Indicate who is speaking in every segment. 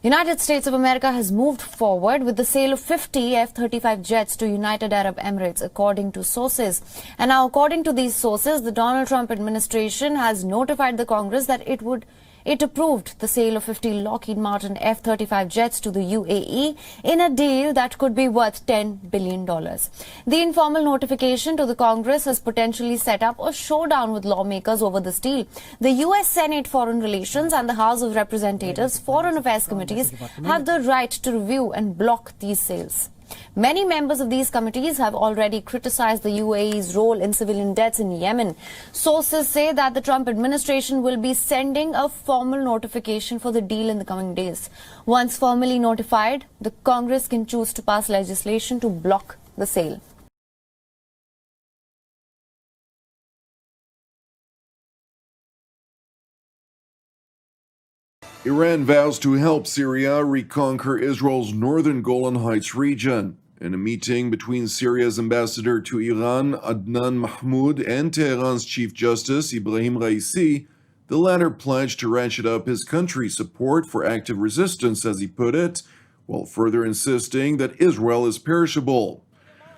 Speaker 1: United States of America has moved forward with the sale of 50 F-35 jets to United Arab Emirates, according to sources. And now, according to these sources, the Donald Trump administration has notified the Congress that it approved the sale of 50 Lockheed Martin F-35 jets to the UAE in a deal that could be worth $10 billion. The informal notification to the Congress has potentially set up a showdown with lawmakers over this deal. The U.S. Senate Foreign Relations and the House of Representatives Foreign Affairs Committees have the right to review and block these sales. Many members of these committees have already criticized the UAE's role in civilian deaths in Yemen. Sources say that the Trump administration will be sending a formal notification for the deal in the coming days. Once formally notified, the Congress can choose to pass legislation to block the sale.
Speaker 2: Iran vows to help Syria reconquer Israel's northern Golan Heights region. In a meeting between Syria's ambassador to Iran, Adnan Mahmoud, and Tehran's Chief Justice, Ibrahim Raisi, the latter pledged to ratchet up his country's support for active resistance, as he put it, while further insisting that Israel is perishable.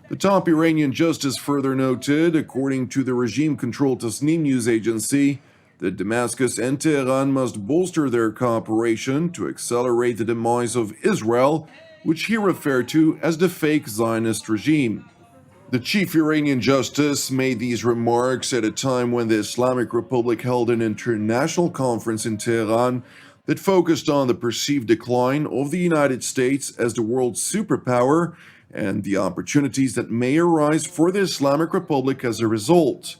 Speaker 2: The top Iranian justice further noted, according to the regime-controlled Tasnim news agency, that Damascus and Tehran must bolster their cooperation to accelerate the demise of Israel, which he referred to as the fake Zionist regime. The chief Iranian justice made these remarks at a time when the Islamic Republic held an international conference in Tehran that focused on the perceived decline of the United States as the world's superpower and the opportunities that may arise for the Islamic Republic as a result.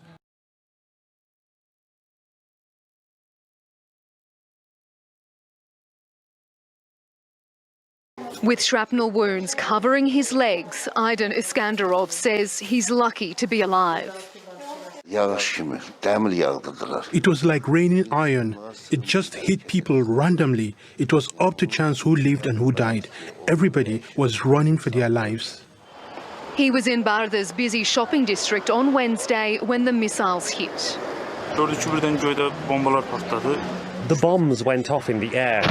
Speaker 3: With shrapnel wounds covering his legs, Aydin Iskandarov says he's lucky to be alive.
Speaker 4: It was like raining iron. It just hit people randomly. It was up to chance who lived and who died. Everybody was running for their lives.
Speaker 3: He was in Barda's busy shopping district on Wednesday when the missiles hit.
Speaker 5: The bombs went off in the air.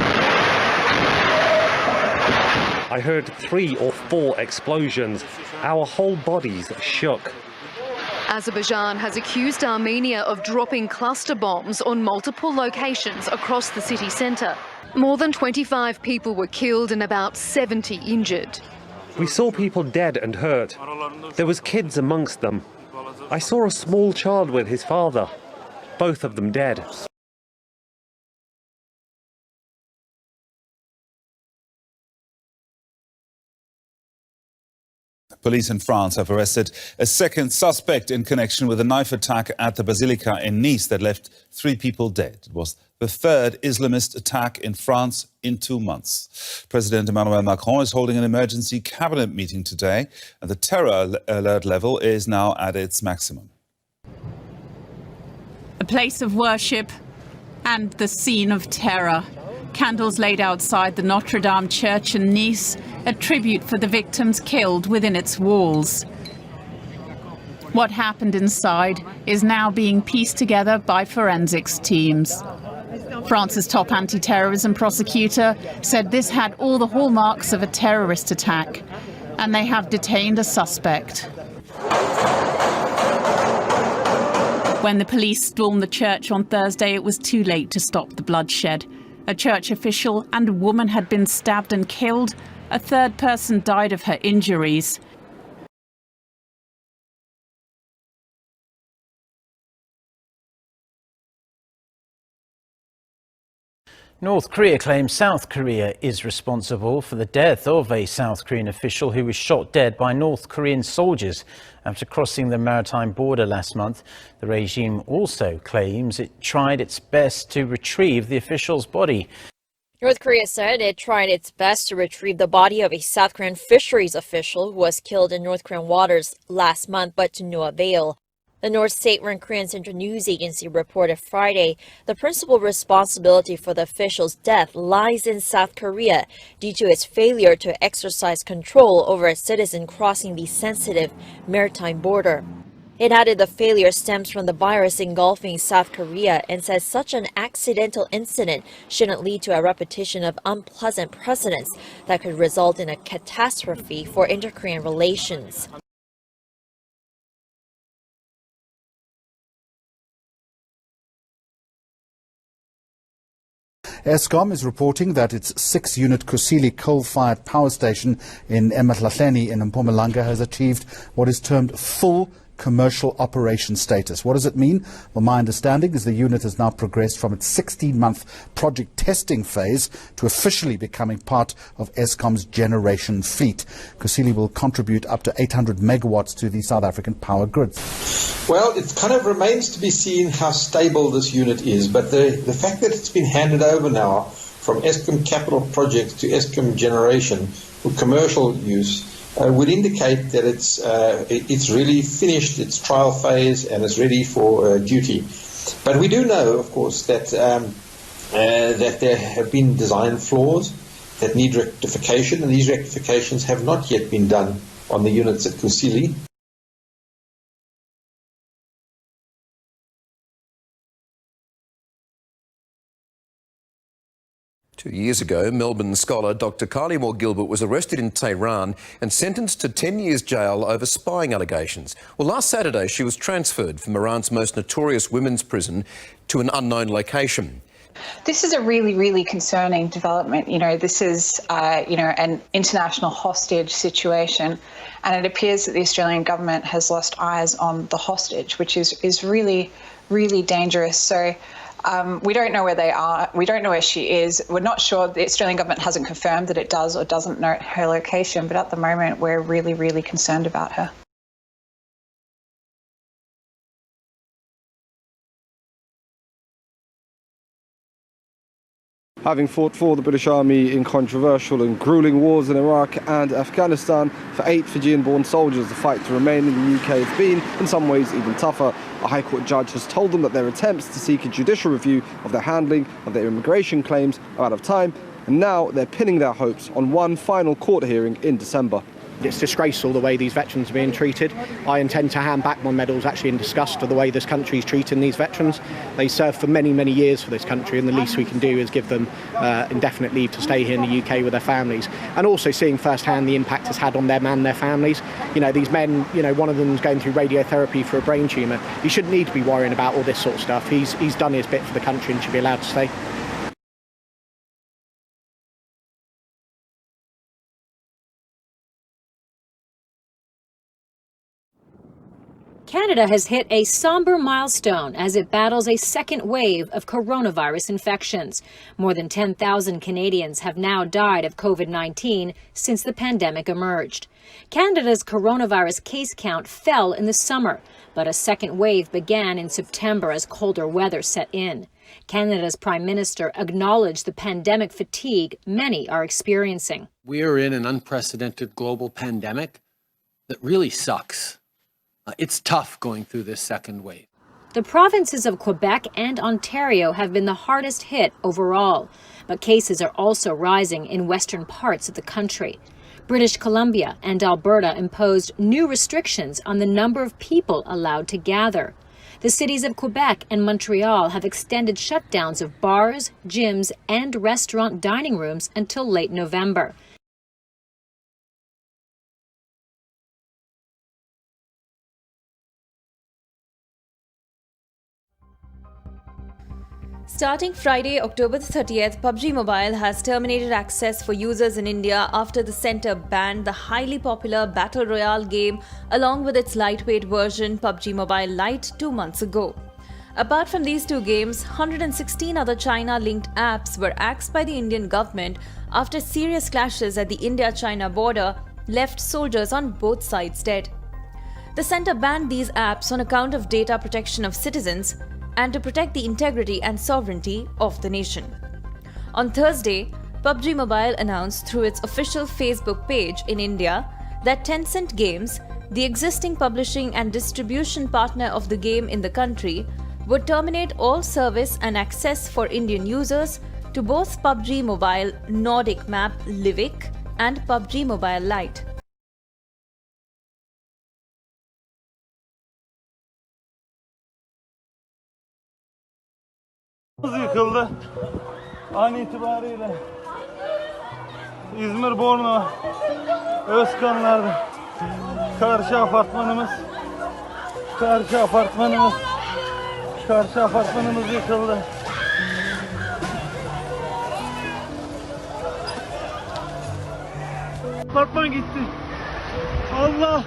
Speaker 5: I heard 3 or 4 explosions. Our whole bodies shook.
Speaker 3: Azerbaijan has accused Armenia of dropping cluster bombs on multiple locations across the city centre. More than 25 people were killed and about 70 injured.
Speaker 5: We saw people dead and hurt. There was kids amongst them. I saw a small child with his father. Both of them dead.
Speaker 6: Police in France have arrested a second suspect in connection with a knife attack at the Basilica in Nice that left 3 people dead. It was the 3rd Islamist attack in France in 2 months. President Emmanuel Macron is holding an emergency cabinet meeting today, and the terror alert level is now at its maximum.
Speaker 7: A place of worship and the scene of terror. Candles laid outside the Notre Dame church in Nice, a tribute for the victims killed within its walls. What happened inside is now being pieced together by forensics teams. France's top anti-terrorism prosecutor said this had all the hallmarks of a terrorist attack, and they have detained a suspect. When the police stormed the church on Thursday, it was too late to stop the bloodshed. A church official and a woman had been stabbed and killed. A 3rd person died of her injuries.
Speaker 8: North Korea claims South Korea is responsible for the death of a South Korean official who was shot dead by North Korean soldiers after crossing the maritime border last month. The regime also claims it tried its best to retrieve the official's body.
Speaker 9: North Korea said it tried its best to retrieve the body of a South Korean fisheries official who was killed in North Korean waters last month, but to no avail. The North state-run Korean Central News Agency reported Friday the principal responsibility for the official's death lies in South Korea due to its failure to exercise control over a citizen crossing the sensitive maritime border. It added the failure stems from the virus engulfing South Korea and says such an accidental incident shouldn't lead to a repetition of unpleasant precedents that could result in a catastrophe for inter-Korean relations.
Speaker 10: Eskom is reporting that its 6-unit Kusile coal-fired power station in Ematlahleni in Mpumalanga has achieved what is termed full commercial operation status. What does it mean? Well, my understanding is the unit has now progressed from its 16-month project testing phase to officially becoming part of Eskom's generation fleet. Kusile will contribute up to 800 megawatts to the South African power grid.
Speaker 11: Well, it kind of remains to be seen how stable this unit is, but the fact that it's been handed over now from Eskom capital projects to Eskom generation for commercial use would indicate that it's really finished its trial phase and is ready for duty. But we do know, of course, that that there have been design flaws that need rectification, and these rectifications have not yet been done on the units at Kusile.
Speaker 12: 2 years ago, Melbourne scholar Dr. Kylie Moore-Gilbert was arrested in Tehran and sentenced to 10 years jail over spying allegations. Well, last Saturday, she was transferred from Iran's most notorious women's prison to an unknown location.
Speaker 13: This is a really, really concerning development. This is, an international hostage situation, and it appears that the Australian government has lost eyes on the hostage, which is really, really dangerous. So we don't know where they are. We don't know where she is. We're not sure. The Australian government hasn't confirmed that it does or doesn't know her location, but at the moment, we're really, really concerned about her.
Speaker 14: Having fought for the British Army in controversial and gruelling wars in Iraq and Afghanistan, for 8 Fijian-born soldiers, the fight to remain in the UK has been, in some ways, even tougher. A High Court judge has told them that their attempts to seek a judicial review of their handling of their immigration claims are out of time, and now they're pinning their hopes on one final court hearing in December.
Speaker 15: It's disgraceful the way these veterans are being treated. I intend to hand back my medals actually in disgust of the way this country is treating these veterans. They served for many, many years for this country, and the least we can do is give them indefinite leave to stay here in the UK with their families. And also seeing firsthand the impact it's had on them and their families. These men, one of them's going through radiotherapy for a brain tumour. He shouldn't need to be worrying about all this sort of stuff. He's done his bit for the country and should be allowed to stay.
Speaker 16: Canada has hit a somber milestone as it battles a second wave of coronavirus infections. More than 10,000 Canadians have now died of COVID-19 since the pandemic emerged. Canada's coronavirus case count fell in the summer, but a second wave began in September as colder weather set in. Canada's Prime Minister acknowledged the pandemic fatigue many are experiencing.
Speaker 17: We are in an unprecedented global pandemic that really sucks. It's tough going through this second wave.
Speaker 16: The provinces of Quebec and Ontario have been the hardest hit overall, but cases are also rising in western parts of the country. British Columbia and Alberta imposed new restrictions on the number of people allowed to gather. The cities of Quebec and Montreal have extended shutdowns of bars, gyms, and restaurant dining rooms until late November.
Speaker 18: Starting Friday, October 30th, PUBG Mobile has terminated access for users in India after the centre banned the highly popular Battle Royale game along with its lightweight version PUBG Mobile Lite 2 months ago. Apart from these two games, 116 other China-linked apps were axed by the Indian government after serious clashes at the India-China border left soldiers on both sides dead. The centre banned these apps on account of data protection of citizens and to protect the integrity and sovereignty of the nation. On Thursday, PUBG Mobile announced through its official Facebook page in India that Tencent Games, the existing publishing and distribution partner of the game in the country, would terminate all service and access for Indian users to both PUBG Mobile Nordic Map Livik and PUBG Mobile Lite.
Speaker 19: Yıkıldı. An itibariyle İzmir Bornova Özkanlar'da karşı apartmanımız yıkıldı. Apartman gitti. Allah!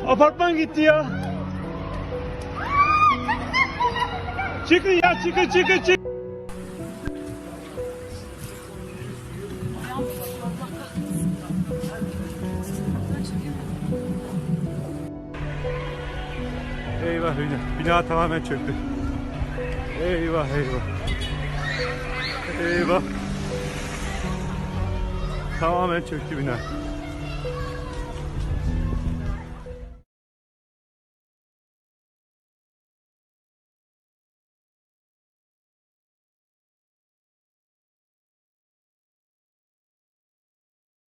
Speaker 19: Apartman gitti ya. Çıkın ya, çıkın. Eyvah, bina tamamen çöktü. Eyvah. Tamamen çöktü bina.